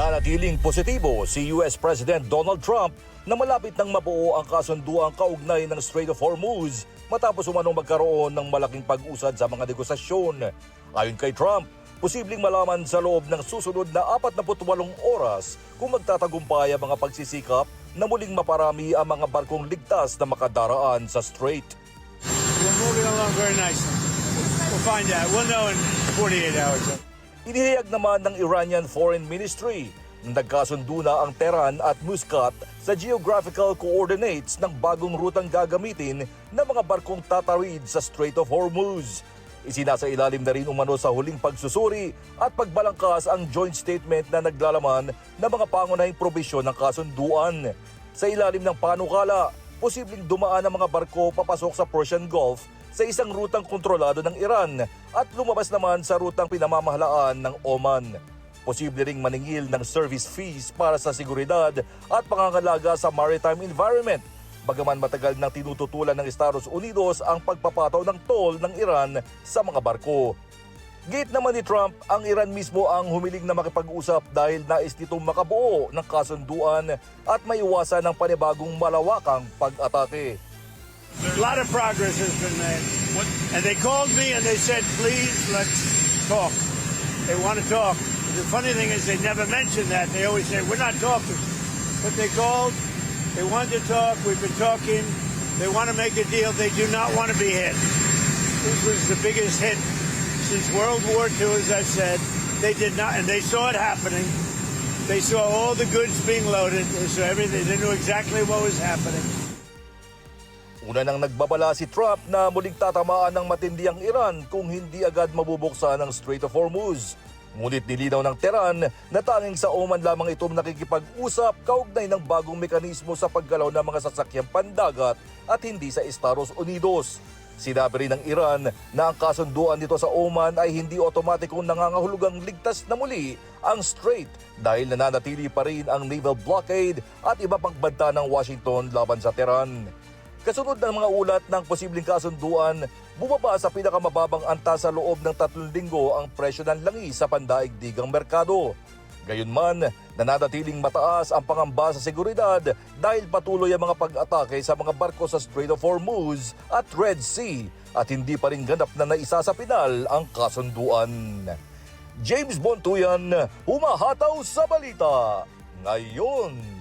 Nanatiling positibo si US President Donald Trump na malapit nang mabuo ang kasunduang kaugnay ng Strait of Hormuz matapos umanong magkaroon ng malaking pag-usad sa mga negosasyon. Ayon kay Trump, posibleng malaman sa loob ng susunod na 48 oras kung magtatagumpay ang mga pagsisikap na muling maparami ang mga barkong ligtas na makadaraan sa strait. We're moving along very nicely. We'll find out. We'll know in 48 hours. Inihayag naman ng Iranian Foreign Ministry na nagkasundo na ang Tehran at Muscat sa geographical coordinates ng bagong rutang gagamitin ng mga barkong tatawid sa Strait of Hormuz. Isinasailalim na rin umano sa huling pagsusuri at pagbalangkas ang joint statement na naglalaman ng mga pangunahing probisyon ng kasunduan. Sa ilalim ng panukala, posibleng dumaan ang mga barko papasok sa Persian Gulf sa isang rutang kontrolado ng Iran at lumabas naman sa rutang pinamamahalaan ng Oman. Posible ring maningil ng service fees para sa seguridad at pangangalaga sa maritime environment, bagaman matagal nang tinututulan ng Estados Unidos ang pagpapataw ng toll ng Iran sa mga barko. Gate naman ni Trump, ang Iran mismo ang humiling na makipag-usap dahil nais nitong makabuo ng kasunduan at maiwasan ng panibagong malawakang pag-atake. A lot of progress has been made. And they called me and they said, please, let's talk. They want to talk. The funny thing is they never mention that. They always say, we're not talking. But they called. They wanted to talk. We've been talking. They want to make a deal. They do not want to be hit. This was the biggest hit since World War II, as I said. They did not, and they saw it happening. They saw all the goods being loaded. They saw everything. They knew exactly what was happening. Una nang nagbabala si Trump na muling tatamaan ng matindi ang Iran kung hindi agad mabubuksan ang Strait of Hormuz. Ngunit nilinaw ng Tehran na tanging sa Oman lamang ito nakikipag-usap kaugnay ng bagong mekanismo sa paggalaw ng mga sasakyang pandagat at hindi sa Estados Unidos. Sinabi rin ng Iran na ang kasunduan nito sa Oman ay hindi otomatikong nangangahulugang ligtas na muli ang strait dahil nananatili pa rin ang naval blockade at iba pang banta ng Washington laban sa Tehran. Kasunod ng mga ulat ng posibleng kasunduan, bumaba sa pinakamababang antas sa loob ng 3 linggo ang presyo ng langis sa pandaigdigang merkado. Gayunman, nananatiling mataas ang pangamba sa seguridad dahil patuloy ang mga pag-atake sa mga barko sa Strait of Hormuz at Red Sea at hindi pa rin ganap na naisa sa pinal ang kasunduan. James Bontuyan, humahataw sa balita ngayon.